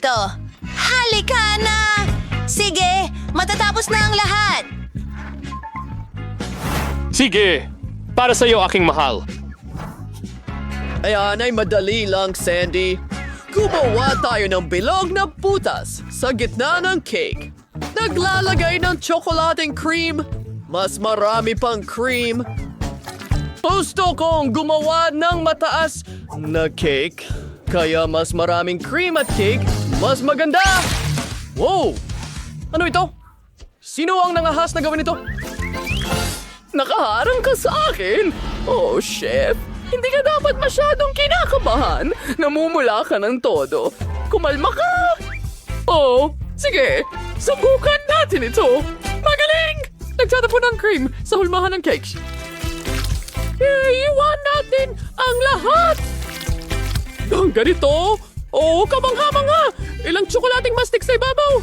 To, halika na! Sige, matatapos na ang lahat. Sige, para sa'yo aking mahal. Ayan ay madali lang, Sandy. Gumawa tayo ng bilog na putas sa gitna ng cake. Naglalagay ng tsokolating cream. Mas marami pang cream. Gusto kong gumawa ng mataas na cake. Kaya mas maraming cream at cake, mas maganda. Wow! Ano ito? Sino ang nangahas na gawin ito? Nakaharang ka sa akin? Oh, chef. Hindi ka dapat masyadong kinakabahan. Namumula ka ng todo. Kumalma ka. Oh, sige. Subukan natin ito. Magaling! Nagtatapon ng cream sa hulmahan ng cake. Iiwan natin ang lahat. Ang ganito? Oh, kamangha-mangha! Ilang tsokolating mastik sa ibabaw.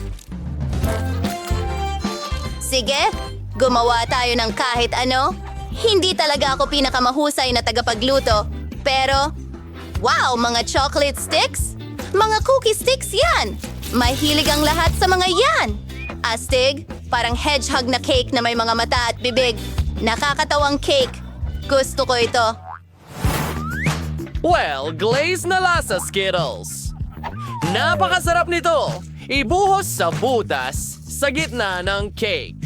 Sige, gumawa tayo ng kahit ano. Hindi talaga ako pinakamahusay na tagapagluto. Pero, wow, mga chocolate sticks? Mga cookie sticks yan! Mahilig ang lahat sa mga yan! Astig, parang hedgehog na cake na may mga mata at bibig. Nakakatawang cake. Gusto ko ito. Well, glazed na lasa, Skittles. Napakasarap nito. Ibuhos sa butas sa gitna ng cake.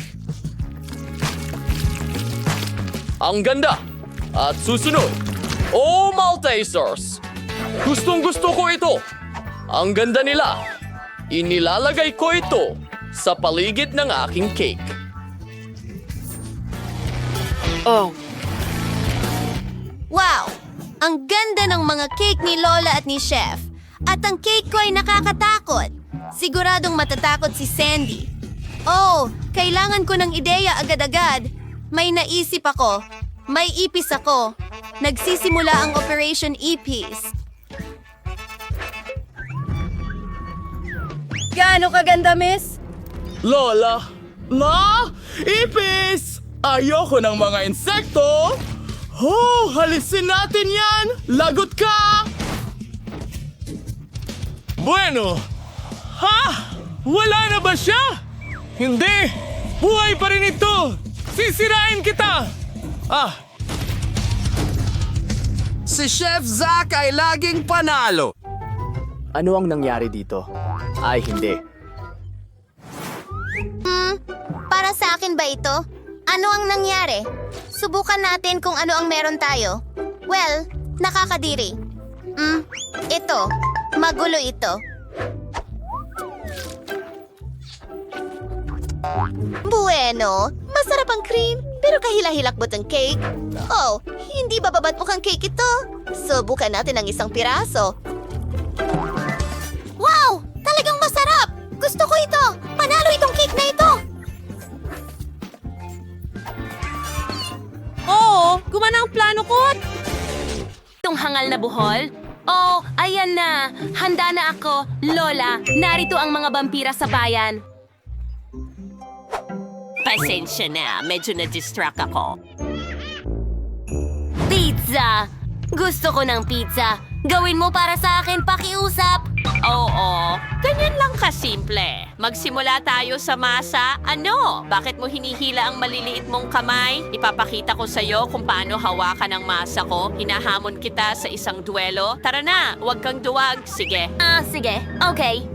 Ang ganda. At susunod. Oh, Maltesers! Gustong-gusto ko ito. Ang ganda nila. Inilalagay ko ito sa paligid ng aking cake. Oh, Wow! Ang ganda ng mga cake ni Lola at ni Chef. At ang cake ko ay nakakatakot. Siguradong matatakot si Sandy. Oh, kailangan ko ng ideya agad-agad. May naisip ako. May ipis ako. Nagsisimula ang Operation Ipis. Gaano kaganda, miss? Lola! La! Ipis! Ayoko ng mga insekto! Oh, halisin natin yan! Lagot ka! Bueno! Ha? Wala na ba siya? Hindi! Buhay pa rin ito! Sisirain kita! Ah! Si Chef Zack ay laging panalo! Ano ang nangyari dito? Ay, hindi. Para sa akin ba ito? Ano ang nangyari? Subukan natin kung ano ang meron tayo. Well, nakakadiri. Ito. Magulo ito. Bueno, masarap ang cream, pero kahila-hilakbot ang cake. Oh, hindi ba babat mukhang cake ito? Subukan natin ang isang piraso. Wow! Talagang masarap! Gusto ko ito! Panalo itong cake na ito! Oo, gumana ang plano ko. Itong hangal na buhol? Oh, ayan na. Handa na ako. Lola, narito ang mga vampira sa bayan. Pasensya na. Medyo na-distract ako. Pizza! Gusto ko ng pizza. Gawin mo para sa akin, pakiusap. Oo, ganyan lang kasimple. Magsimula tayo sa masa. Ano? Bakit mo hinihila ang maliliit mong kamay? Ipapakita ko sa'yo kung paano hawakan ang masa ko. Hinahamon kita sa isang duelo. Tara na, huwag kang duwag. Sige. Sige. Okay.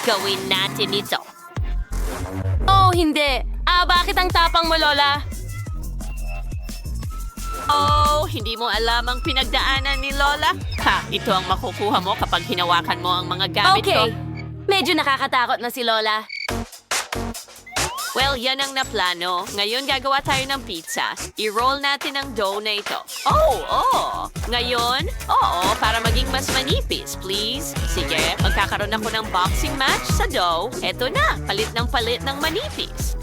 Gawin natin ito. Oh, hindi. Bakit ang tapang mo, Lola? Oh, hindi mo alam ang pinagdaanan ni Lola? Ha, ito ang makukuha mo kapag hinawakan mo ang mga gamit ko. Medyo nakakatakot na si Lola. Well, yan ang naplano. Ngayon gagawa tayo ng pizza. I-roll natin ang dough na ito. Oh. Ngayon, para maging mas manipis, please. Sige, magkakaroon ako ng boxing match sa dough. Eto na, palit ng manipis.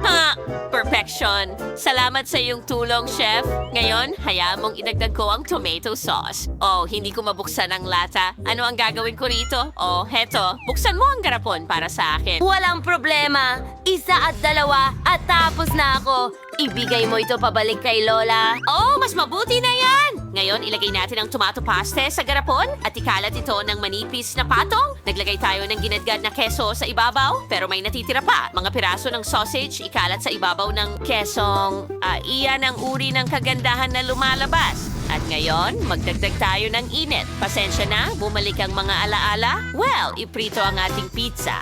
Ha, Tama! Perfection! Salamat sa iyong tulong, Chef. Ngayon, hayaan mong idagdag ko ang tomato sauce. Oh, hindi ko mabuksan ang lata. Ano ang gagawin ko rito? Oh, heto. Buksan mo ang garapon para sa akin. Walang problema. 1 at 2 at tapos na ako. Ibigay mo ito pabalik kay Lola. Oh, mas mabuti na yan! Ngayon, ilagay natin ang tomato paste sa garapon at ikalat ito ng manipis na patong. Naglagay tayo ng ginadgad na keso sa ibabaw, pero may natitira pa. Mga piraso ng sausage, ikalat sa ibabaw ng kesong. Iyan ang uri ng kagandahan na lumalabas. At ngayon, magdagdag tayo ng init. Pasensya na, bumalik ang mga alaala. Well, iprito ang ating pizza.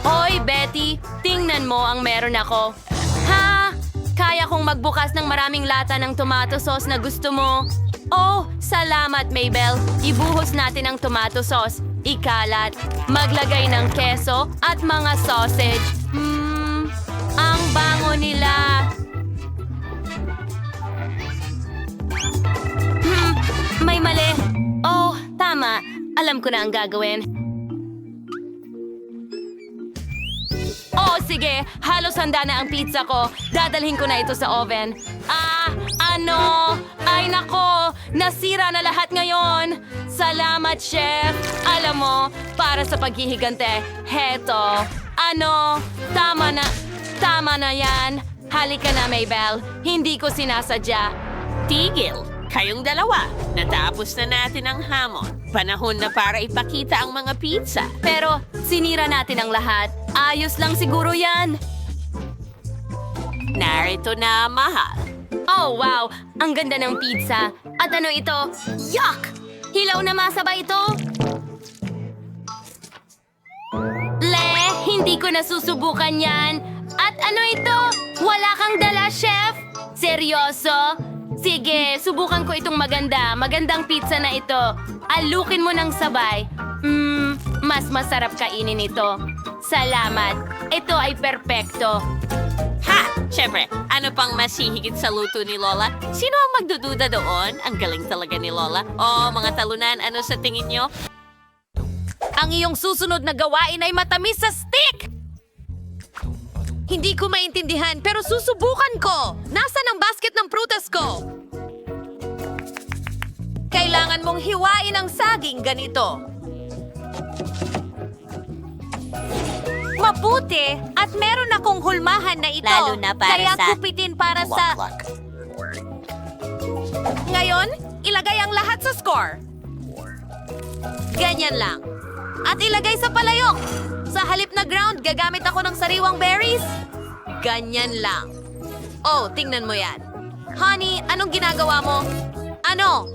Hoy, Betty, tingnan mo ang meron ako. Ha? Kaya kong magbukas ng maraming lata ng tomato sauce na gusto mo. Oh, salamat, Mabel. Ibuhos natin ang tomato sauce. Ikalat, maglagay ng keso at mga sausage. Ang bango nila. May mali. Oh, tama. Alam ko na ang gagawin. Oh, sige. Halos handa na ang pizza ko. Dadalhin ko na ito sa oven. Ay nako! Nasira na lahat ngayon. Salamat, Chef. Alam mo, para sa paghihigante, heto. Tama na yan. Halika na, Mabel. Hindi ko sinasadya. Tigil! Kayong dalawa, natapos na natin ang hamon. Panahon na para ipakita ang mga pizza. Pero sinira natin ang lahat. Ayos lang siguro yan. Narito na, mahal. Oh, wow! Ang ganda ng pizza. At ano ito? Yuck! Hilaw na masa ba ito? Hindi ko nasusubukan yan. At ano ito? Wala kang dala, Chef? Seryoso? Sige, subukan ko itong maganda. Magandang pizza na ito. Alukin mo ng sabay. Mas masarap kainin ito. Salamat. Ito ay perpekto. Ha! Siyempre, ano pang masihigit sa luto ni Lola? Sino ang magdududa doon? Ang galing talaga ni Lola. Oh, mga talunan, ano sa tingin nyo? Ang iyong susunod na gawain ay matamis sa stick! Hindi ko maintindihan, pero susubukan ko! Nasaan ang basket ng prutas ko? Kailangan mong hiwain ang saging ganito. Mabuti! At meron akong hulmahan na ito. Lalo na para kaya sa- kupitin para sa... Ngayon, ilagay ang lahat sa score. Ganyan lang. At ilagay sa palayok. Sa halip na ground, gagamit ako ng sariwang berries. Ganyan lang. Oh, tingnan mo yan. Honey, anong ginagawa mo? Ano?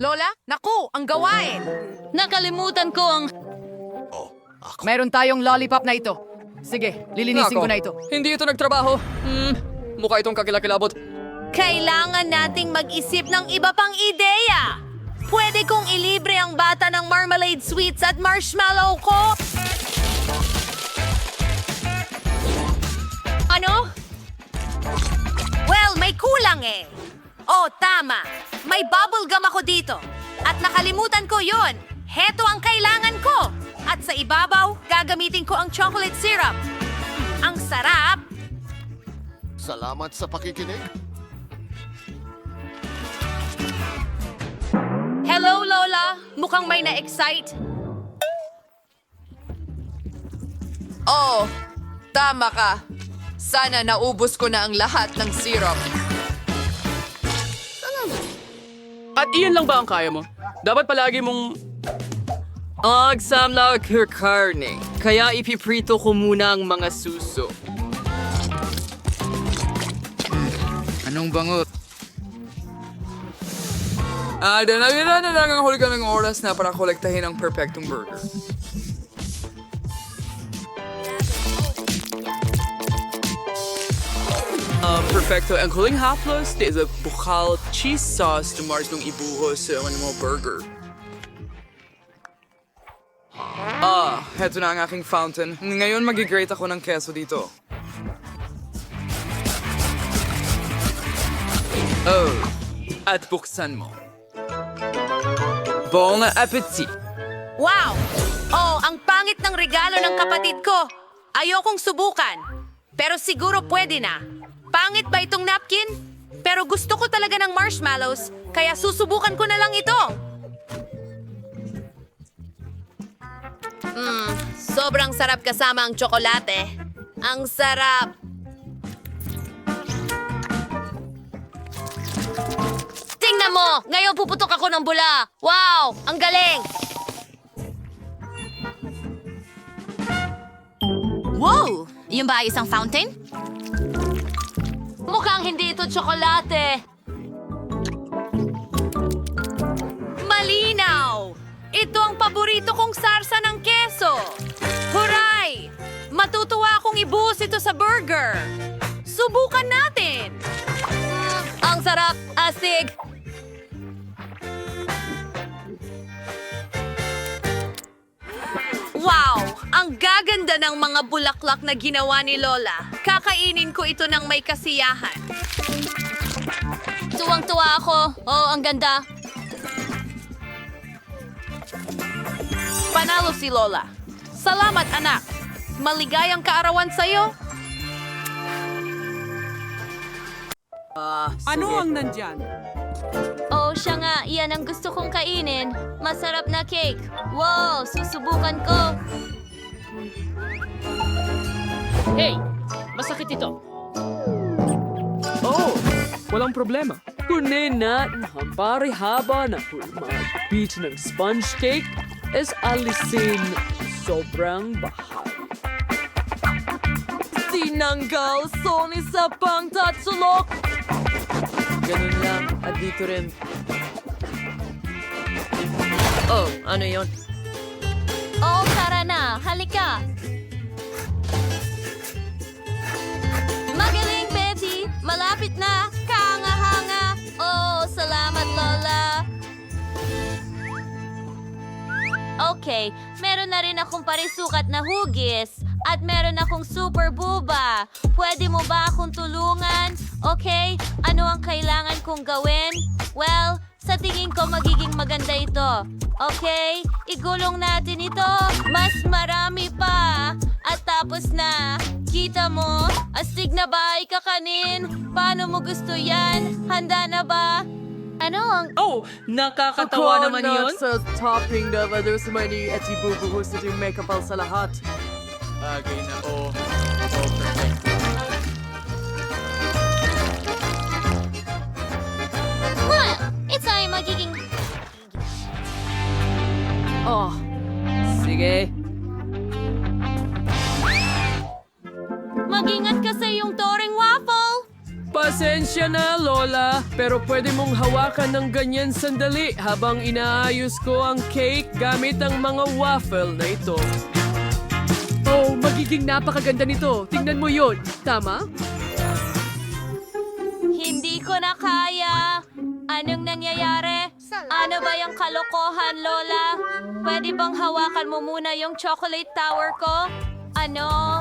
Lola, naku, ang gawain! Nakalimutan ko ang... Meron tayong lollipop na ito. Sige, lilinisin ko na ito. Hindi ito nagtrabaho. Mukha itong kakilakilabot. Kailangan nating mag-isip ng iba pang ideya. Pwede kong ilibre ang bata ng marmalade sweets at marshmallow ko. Ano? Well, may kulang eh. Oh, tama. May bubble gum ako dito. At nakalimutan ko yon. Heto ang kailangan ko. At sa ibabaw, gagamitin ko ang chocolate syrup. Ang sarap. Salamat sa pakikinig. Hello, Lola. Mukhang may na-excite. Oh, tama ka. Sana naubos ko na ang lahat ng syrup. At iyan lang ba ang kaya mo? Dapat palagi mong... Agsamla karne. Kaya ipiprito ko muna ang mga suso. Anong bangot? Danawira na lang ang huli kaming oras na para kolektahin ang perfectong burger. Perfecto. Ang huling haplos is a bukal cheese sauce na Mars nung ibuhos sa mga burger. Heto na ang aking fountain. Ngayon magigrate ako ng keso dito. Oh, at buksan mo. Bon appetit! Wow! Oh, ang pangit ng regalo ng kapatid ko. Ayokong subukan. Pero siguro pwede na. Pangit ba itong napkin? Pero gusto ko talaga ng marshmallows, kaya susubukan ko na lang ito. Sobrang sarap kasama ang tsokolate. Ang sarap. Tingnan mo! Ngayon puputok ako ng bula. Wow! Ang galing! Wow! Yung ba ay isang fountain? Mukhang hindi ito tsokolate. Malinaw! Ito ang paborito kong sarsa ng keso. Huray! Matutuwa akong ibuhos ito sa burger. Subukan natin. Ang sarap! Astig! Wow! Ang gaganda ng mga bulaklak na ginawa ni Lola. Kakainin ko ito ng may kasiyahan. Tuwang-tuwa ako. Oh, ang ganda. Panalo si Lola. Salamat, anak. Maligayang kaarawan sa'yo. Ano ang nandyan? Oh, siya nga. Iyan ang gusto kong kainin. Masarap na cake. Wow, susubukan ko. Hey! Masakit ito. Oh, walang problema. Kunin natin ang pare-haba na mag-beat ng sponge cake is alisin sobrang bahal. Sinanggal Sony sa pangtatsulok. Ganun lang, at dito rin. Oh, ano yon? Oh, tara na. Halika. Magaling, Betty. Malapit na. Kahanga-hanga. Oh, salamat, Lola. Okay, meron na rin akong parisukat na hugis. At meron akong super buba. Pwede mo ba akong tulungan? Okay, ano ang kailangan kong gawin? Well, sa tingin ko magiging maganda ito. Okay, igulong natin ito. Mas marami pa. At tapos na. Kita mo? Astig na ba ikakanin? Paano mo gusto yan? Handa na ba? Ano ang... Oh, nakakatawa naman yun. Sa topping na there's money at ibubuhos na yung makeup sa lahat. Bagay na, oh. Oh, perfect. Ito ay magiging... Oh, sige. Mag-ingat ka sa iyong toring waffle! Pasensya na, Lola. Pero pwede mong hawakan ng ganyan sandali habang inaayos ko ang cake gamit ang mga waffle na ito. Oh, magiging napakaganda nito. Tingnan mo yon. Tama? Hindi ko na kaya. Anong nangyayari? Ano ba yung kalokohan, Lola? Pwede bang hawakan mo muna yung chocolate tower ko? Ano?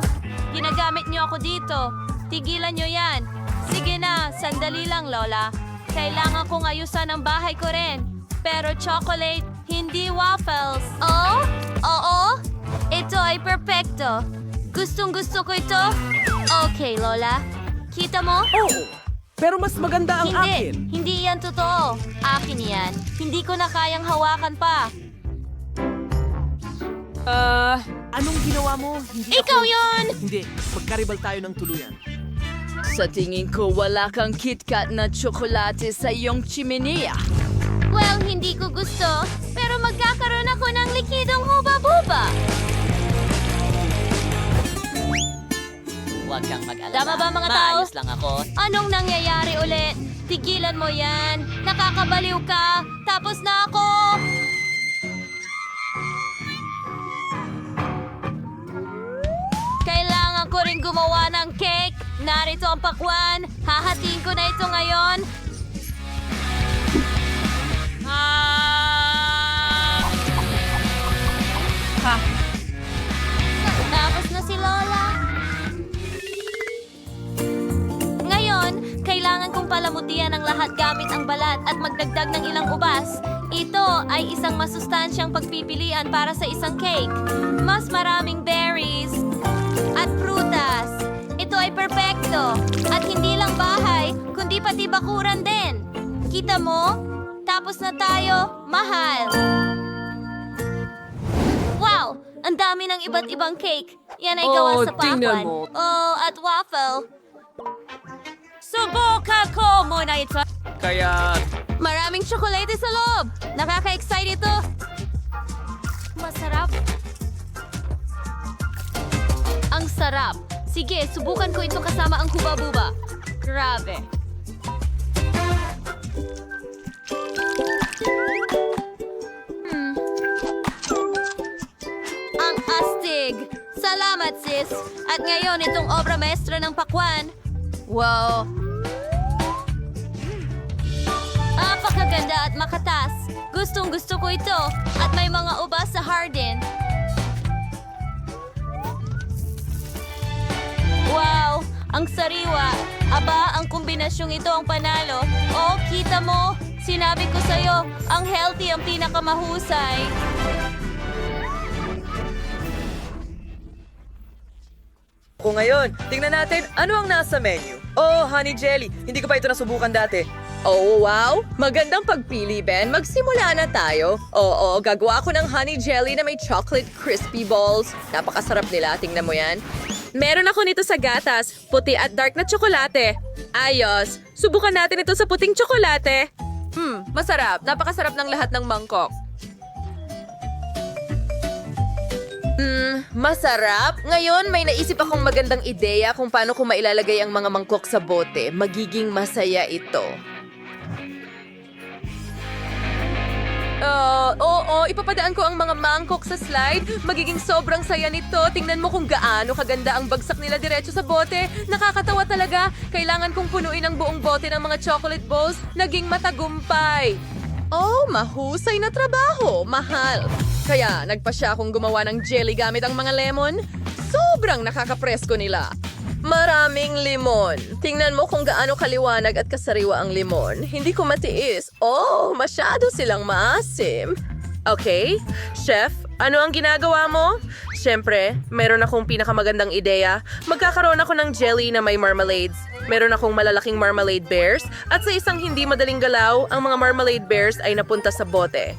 Ginagamit niyo ako dito. Tigilan niyo yan. Sige na, sandali lang, Lola. Kailangan kong ayusan ang bahay ko rin. Pero chocolate, hindi waffles. Oh? Oo? Ito ay perpekto. Gustong-gusto ko ito. Okay, Lola. Kita mo? Oo. Pero mas maganda ang Hindi. akin. Hindi yan totoo. Akin yan. Hindi ko na kayang hawakan pa. Anong ginawa mo? Hindi Ikaw yon! Hindi. Magkaribal tayo ng tuluyan. Sa tingin ko, wala kang KitKat na tsokolate sa iyong chimenea. Well, hindi ko gusto. Pero magkakaroon ako ng likidong huba-buba. Huwag kang mag-alala. Tama ba, mga tao? Maayos lang ako. Anong nangyayari ulit? Tigilan mo yan. Nakakabaliw ka. Tapos na ako. Kailangan ko rin gumawa ng cake. Narito ang pakwan. Hahatiin ko na ito ngayon. Tapos na si Lola. Ngayon, kailangan kong palamutian ang lahat gamit ang balat at magdagdag ng ilang ubas. Ito ay isang masustansyang pagpipilian para sa isang cake. Mas maraming berries at prutas. Ito ay perpekto. At hindi lang bahay, kundi pati bakuran din. Kita mo? Tapos na tayo. Mahal. Wow! Ang dami ng iba't ibang cake. Yan ay gawa sa pakwan. Oh, at waffle. Subukan ko muna ito. Kaya, Maraming tsokolate sa loob. Nakaka-excite ito. Masarap. Ang sarap. Sige, subukan ko ito kasama ang kuba-buba. Grabe. Ang astig. Salamat, sis. At ngayon, itong obra maestra ng pakwan. Wow. Napakaganda at makatas. Gustong gusto ko ito. At may mga ubas sa hardin. Wow! Ang sariwa. Aba, ang kombinasyong ito ang panalo. Oh, kita mo? Sinabi ko sa'yo, ang healthy ang pinakamahusay. Kung ngayon, tingnan natin ano ang nasa menu. Oh, honey jelly. Hindi ko pa ito nasubukan dati. Oh, wow! Magandang pagpili, Ben. Magsimula na tayo. Oo, gagawa ko ng honey jelly na may chocolate crispy balls. Napakasarap nila. Tingnan mo yan. Meron ako nito sa gatas, puti at dark na tsokolate. Ayos. Subukan natin ito sa puting tsokolate. Masarap. Napakasarap ng lahat ng mangkok. Masarap. Ngayon, may naisip akong magandang ideya kung paano ko mailalagay ang mga mangkok sa bote. Magiging masaya ito. Oo, ipapadaan ko ang mga mangkok sa slide. Magiging sobrang saya nito. Tingnan mo kung gaano kaganda ang bagsak nila diretso sa bote. Nakakatawa talaga. Kailangan kong punuin ang buong bote ng mga chocolate balls. Naging matagumpay. Oh, mahusay na trabaho. Mahal. Kaya nagpasya akong gumawa ng jelly gamit ang mga lemon. Sobrang nakakapresko nila. Maraming limon. Tingnan mo kung gaano kaliwanag at kasariwa ang limon. Hindi ko matiis. Oh, masyado silang maasim. Okay, chef, ano ang ginagawa mo? Siyempre, meron akong pinakamagandang ideya. Magkakaroon ako ng jelly na may marmalades. Meron akong malalaking marmalade bears at sa isang hindi madaling galaw, ang mga marmalade bears ay napunta sa bote.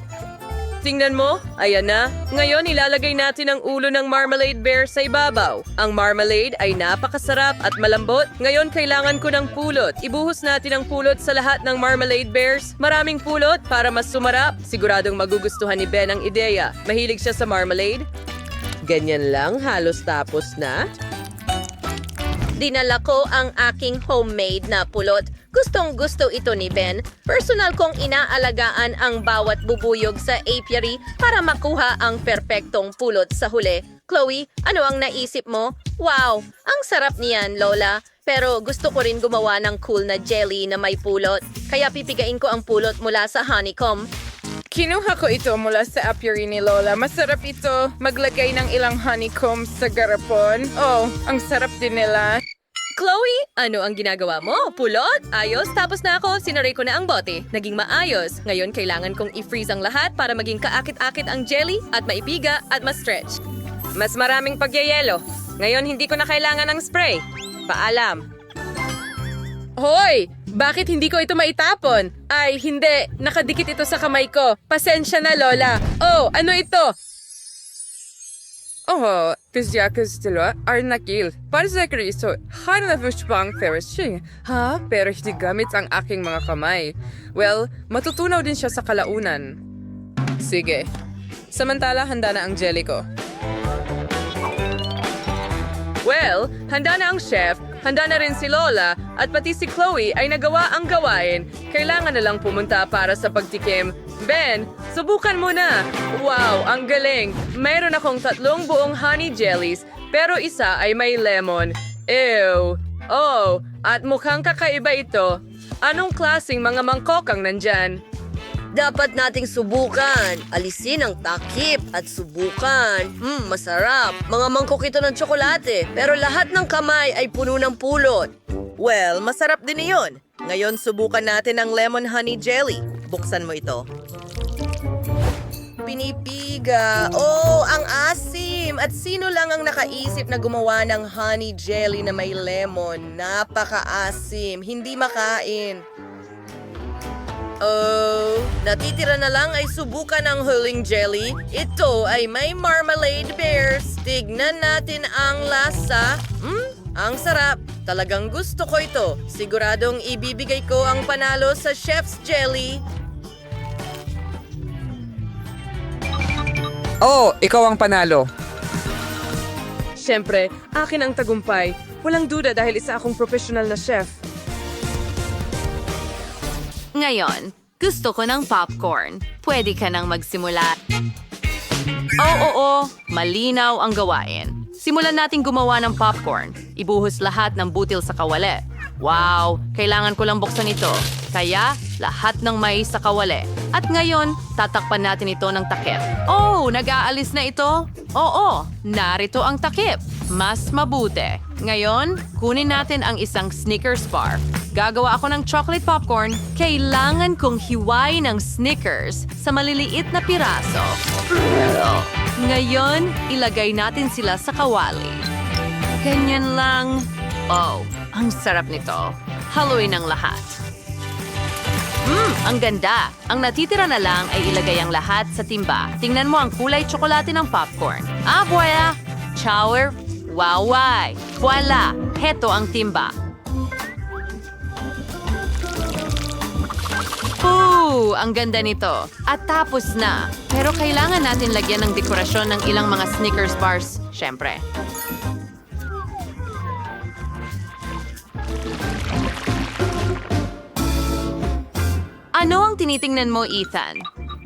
Tingnan mo, ayan na. Ngayon, ilalagay natin ang ulo ng marmalade bear sa ibabaw. Ang marmalade ay napakasarap at malambot. Ngayon, kailangan ko ng pulot. Ibuhos natin ang pulot sa lahat ng marmalade bears. Maraming pulot para mas sumarap. Siguradong magugustuhan ni Ben ang ideya. Mahilig siya sa marmalade. Ganyan lang, halos tapos na. Dinala ko ang aking homemade na pulot. Gustong gusto ito ni Ben. Personal kong inaalagaan ang bawat bubuyog sa apiary para makuha ang perpektong pulot sa huli. Chloe, ano ang naisip mo? Wow, ang sarap niyan, Lola. Pero gusto ko rin gumawa ng cool na jelly na may pulot. Kaya pipigain ko ang pulot mula sa honeycomb. Kinuha ko ito mula sa apiary ni Lola. Masarap ito. Maglagay ng ilang honeycombs sa garapon. Oh, ang sarap din nila. Chloe, ano ang ginagawa mo? Pulot? Ayos, tapos na ako. Sinaray ko na ang bote. Naging maayos. Ngayon, kailangan kong i-freeze ang lahat para maging kaakit-akit ang jelly at maipiga at ma-stretch. Mas maraming pagyayelo. Ngayon, hindi ko na kailangan ng spray. Paalam. Hoy! Bakit hindi ko ito maitapon? Ay, hindi. Nakadikit ito sa kamay ko. Pasensya na, Lola. Oh, ano ito? Oho, kızya kızdılar, arnakil. Para sa kriso, hanapos pang ferrising. Ha? Pero hindi gamit ang aking mga kamay. Well, matutunaw din siya sa kalaunan. Sige. Samantala, handa na ang jelly ko. Well, handa na ang chef, handa na rin si Lola, at pati si Chloe ay nagawa ang gawain. Kailangan na lang pumunta para sa pagtikim. Ben, subukan mo na! Wow, ang galing! Mayroon akong 3 buong honey jellies, pero isa ay may lemon. Ew! Oh, at mukhang kakaiba ito. Anong klaseng mga mangkok ang nandyan? Dapat nating subukan. Alisin ang takip at subukan. Masarap. Mga mangkok ito ng tsokolate. Pero lahat ng kamay ay puno ng pulot. Well, masarap din iyon. Ngayon, subukan natin ang lemon honey jelly. Buksan mo ito. pinipiga. Oh, ang asim! At sino lang ang nakaisip na gumawa ng honey jelly na may lemon? Napaka-asim. Hindi makain. Oh, natitira na lang ay subukan ang huling jelly. Ito ay may marmalade bears. Tignan natin ang lasa. Ang sarap. Talagang gusto ko ito. Siguradong ibibigay ko ang panalo sa Chef's Jelly. Oh, ikaw ang panalo. Siyempre, akin ang tagumpay. Walang duda dahil isa akong professional na chef. Ngayon, gusto ko ng popcorn. Pwede ka nang magsimula. Oo, malinaw ang gawain. Simulan nating gumawa ng popcorn. Ibuhos lahat ng butil sa kawali. Wow, kailangan ko lang buksan ito. Kaya, lahat ng mais sa kawali. At ngayon, tatakpan natin ito ng takip. Oh, nag-aalis na ito? Oo, narito ang takip. Mas mabuti. Ngayon, kunin natin ang isang Snickers bar. Gagawa ako ng chocolate popcorn. Kailangan kong hiwain ng Snickers sa maliliit na piraso. Ngayon, ilagay natin sila sa kawali. Ganyan lang. Oh, ang sarap nito. Haluin ang lahat. Ang ganda. Ang natitira na lang ay ilagay ang lahat sa timba. Tingnan mo ang kulay tsokolate ng popcorn. Voila! Chower! Waway! Voila! Heto ang timba. Ang ganda nito. At tapos na. Pero kailangan natin lagyan ng dekorasyon ng ilang mga Snickers bars. Siyempre. Ano ang tinitingnan mo, Ethan?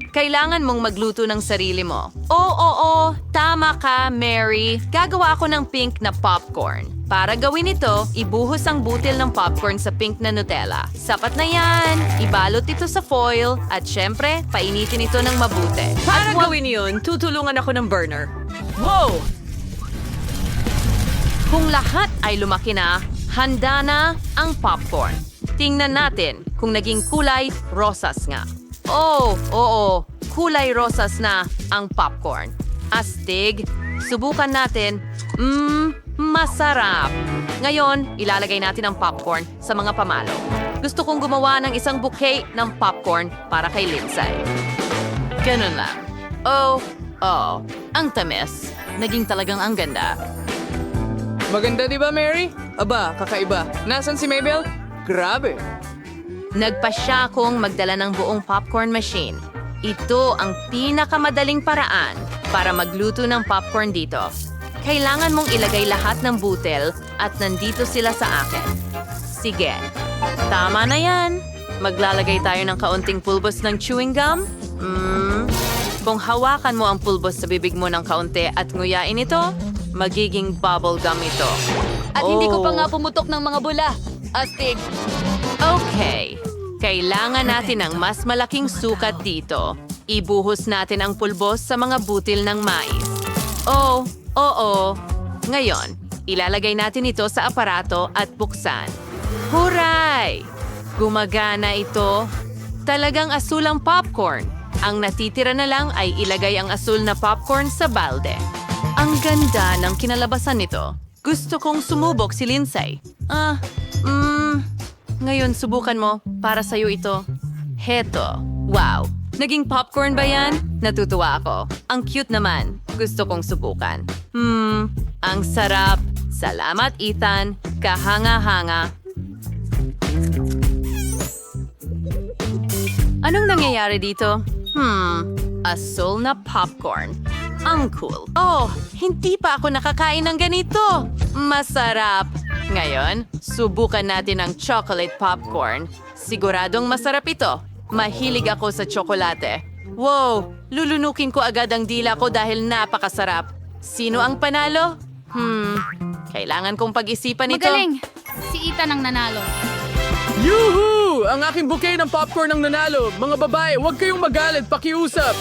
Kailangan mong magluto ng sarili mo. Oo, tama ka, Mary. Gagawa ako ng pink na popcorn. Para gawin ito, ibuhos ang butil ng popcorn sa pink na Nutella. Sapat na yan. Ibalot ito sa foil at syempre, painitin ito ng mabuti. Para gawin yun, tutulungan ako ng burner. Wow! Kung lahat ay lumaki na, handa na ang popcorn. Tingnan natin kung naging kulay rosas nga. Oo, kulay rosas na ang popcorn. Astig, subukan natin. Masarap. Ngayon, ilalagay natin ang popcorn sa mga pamalo. Gusto kong gumawa ng isang bouquet ng popcorn para kay Lindsay. Ganun lang. Ang tamis. Naging talagang ang ganda. Maganda di ba, Mary? Aba, kakaiba. Nasaan si Mabel? Grabe. Nagpasya akong magdala ng buong popcorn machine. Ito ang pinakamadaling paraan para magluto ng popcorn dito. Kailangan mong ilagay lahat ng butil at nandito sila sa akin. Sige, tama na yan. Maglalagay tayo ng kaunting pulbos ng chewing gum. Kung hawakan mo ang pulbos sa bibig mo ng kaunti at nguyain ito, magiging bubble gum ito. At hindi ko pa nga pumutok ng mga bula. Astig. Okay, kailangan natin ng mas malaking sukat dito. Ibuhos natin ang pulbos sa mga butil ng mais. Oo. Ngayon, ilalagay natin ito sa aparato at buksan. Huray! Gumagana ito. Talagang asul ang popcorn. Ang natitira na lang ay ilagay ang asul na popcorn sa balde. Ang ganda ng kinalabasan nito. Gusto kong sumubok si Lindsay. Ngayon, subukan mo. Para sa'yo ito. Heto. Wow. Naging popcorn ba yan? Natutuwa ako. Ang cute naman. Gusto kong subukan. Ang sarap. Salamat, Ethan. Kahanga-hanga. Anong nangyayari dito? Asul na popcorn. Ang cool. Hindi pa ako nakakain ng ganito. Masarap. Ngayon, subukan natin ang chocolate popcorn. Siguradong masarap ito. Mahilig ako sa tsokolate. Wow! Lulunukin ko agad ang dila ko dahil napakasarap. Sino ang panalo? Kailangan kong pag-isipan ito. Magaling. Si Ethan ang nanalo. Yuhu! Ang aking bouquet ng popcorn ang nanalo. Mga babae, huwag kayong magalit, pakiusap.